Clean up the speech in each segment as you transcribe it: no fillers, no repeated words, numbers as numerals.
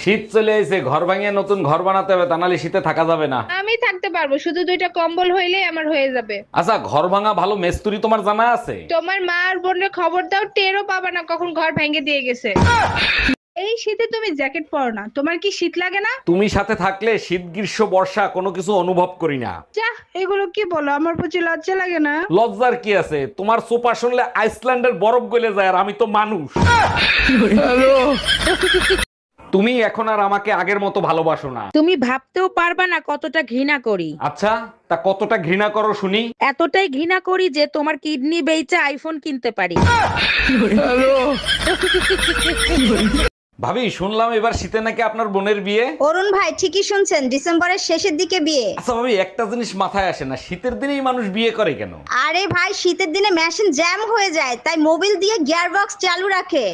শীত চলে এসে, ঘর ভাঙিয়ে নতুন ঘর বানাতে হবে, তা নাহলে শীতে থাকা যাবে না। আমি থাকতে পারবো, শুধু 2টা কম্বল হইলেই আমার হয়ে যাবে। আচ্ছা, ঘর ভাঙা ভালো মিস্ত্রি তোমার জানা আছে? তোমার মা আর বোনের খবর দাও, টেরও পাবা না কখন ঘর ভেঙে দিয়ে গেছে। এই শীতে তুমি জ্যাকেট পরো না, তোমার কি শীত লাগে না? তুমি সাথে থাকলে শীত গ্রীষ্ম বর্ষা কোনো কিছু অনুভব করি না। যা, এগুলো কি বলো, আমার প্রতি লজ্জা লাগে না? লজ্জার কি আছে? তোমার সোপা শুনলে আইসল্যান্ডের বরফ গলে যায়, আর আমি তো মানুষ। তুমি এখন আর আমাকে আগের মতো ভালোবাসো না। তুমি ভাবতেও পারবা না কতটা ঘৃণা করি। আচ্ছা, তা কতটা ঘৃণা করো শুনি? এতটাই ঘৃণা করি যে তোমার কিডনি বেচে আইফোন কিনতে পারি। ভাবি, শুনলাম এবার শীতে নাকি আপনার বোনের বিয়ে। অরুণ ভাই ঠিকই শুনছেন, ডিসেম্বরের শেষের দিকে বিয়ে। আচ্ছা ভাবি, একটা জিনিস মাথায় আসে না, শীতের দিনেই মানুষ বিয়ে করে কেন? আরে ভাই, শীতের দিনে মেশিন জ্যাম হয়ে যায়, তাই মোবিল দিয়ে গিয়ার বক্স চালু রাখে।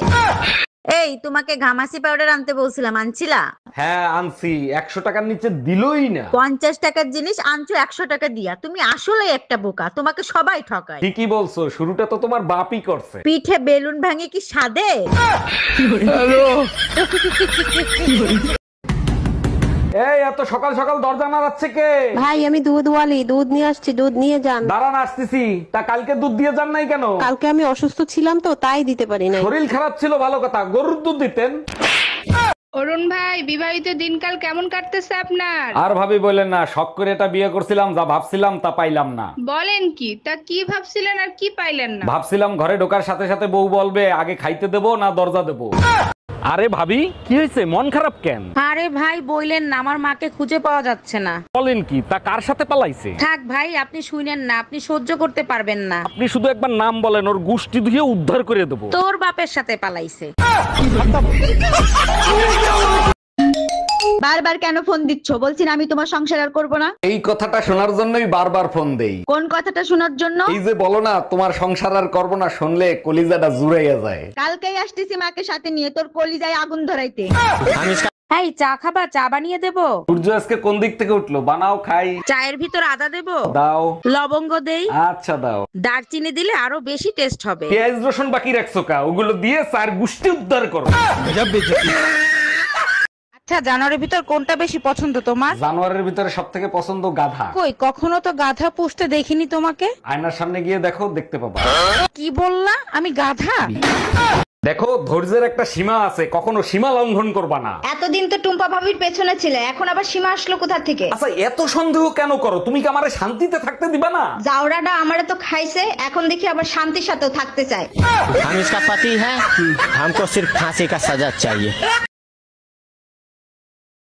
এই তোমাকে ঘামাসি পাউডার আনতে বলছিলাম, আনছিলা? হ্যাঁ আনছি, 100 টাকার নিচে দিলই না। 50 টাকার জিনিস আনছো 100 টাকা দিয়া। তুমি আসলে একটা বোকা, তোমাকে সবাই ঠকায়। ঠিকই বলছো, শুরুটা তো তোমার বাপই করছে। পিঠে বেলুন ভাঙে কি সাদে? এই এত সকাল সকাল দরজা নাড়াচ্ছে কে? ভাই আমি দুধওয়ালি, দুধ নিয়ে আসছি, দুধ নিয়ে যান। দাঁড়ান, আসতেছি। তা কালকে দুধ দিয়ে যান নাই কেন? কালকে আমি অসুস্থ ছিলাম তো, তাই দিতে পারি নাই। শরীর খারাপ ছিল ভালো কথা, গরুর দুধ দিতেন। অরুণ ভাই, বিবাহিত দিনকাল কেমন কাটতেছে আপনার? আর ভাবি বললেন না, শখ করে এটা বিয়ে করছিলাম, যা ভাবছিলাম তা পাইলাম না। বলেন কি? তা কি ভাবছিলেন আর কি পাইলেন না? ভাবছিলাম ঘরে ঢোকার সাথে সাথে বউ বলবে আগে খাইতে দেবো না দরজা দেবো। আরে ভাবি, কি হয়েছে, মন খারাপ কেন? আরে ভাই বইলেন না, আমার মাকে খুঁজে পাওয়া যাচ্ছে না। বলেন কি, তা কার সাথে পালাইছে? থাক ভাই, আপনি শুনেন না, আপনি সহ্য করতে পারবেন না। আপনি শুধু একবার নাম বলেন, ওর গুষ্টি ধুয়ে উদ্ধার করে দেবো। তোর বাপের সাথে পালাইছে। বারবার কেন ফোন দিচ্ছ? বলছি না আমি তোমার সংসার আর করবো না। এই কথাটা শোনার জন্যই বারবার ফোন দেই। কোন কথাটা শোনার জন্য? এই যে বলো না তোমার সংসার আর করবো না, শুনলে কলিজাটা জুড়াইয়া যায়। কালকেই আসতেছি মাকে সাথে নিয়ে, তোর কলিজায় আগুন ধরাইতে। এই চা খাবা? চা বানিয়ে দেবো? সূর্য আজকে কোন দিক থেকে উঠলো, বানাও খাই। চায়ের ভিতর আদা দেবো? দাও। লবঙ্গ দেই? আচ্ছা দাও। দারচিনি দিলে আরো বেশি টেস্ট হবে। পেঁয়াজ রসুন বাকি রাখছো কা? ওগুলো দিয়ে চার গুষ্টি উদ্ধার করো। আচ্ছা, জানোয়ারের ভিতর কোনটা বেশি পছন্দ তোমার? জানোয়ারের ভিতরে সব থেকে পছন্দ গাধা। কই, কখনো তো গাধা পুষতে দেখিনি তোমাকে। আয়নার সামনে গিয়ে দেখো, দেখতে পাবা। কি বললা? আমি গাধা? দেখো, ধৈর্যের একটা সীমা আছে, কখনো সীমা লঙ্ঘন করবা না। এতদিন তো টুম্পা ভাবির পেছনে ছিলে, এখন আবার সীমা আসলো কোথা থেকে? আচ্ছা, এত সন্দেহ কেন করো? তুমি কি আমারে শান্তিতে থাকতে দিবা না? জাউরাটা আমারে তো খাইছে, এখন দেখি আবার শান্তির সাথেও থাকতে চায়। हम इसका पति है, हमको सिर्फ फांसी का सजा चाहिए।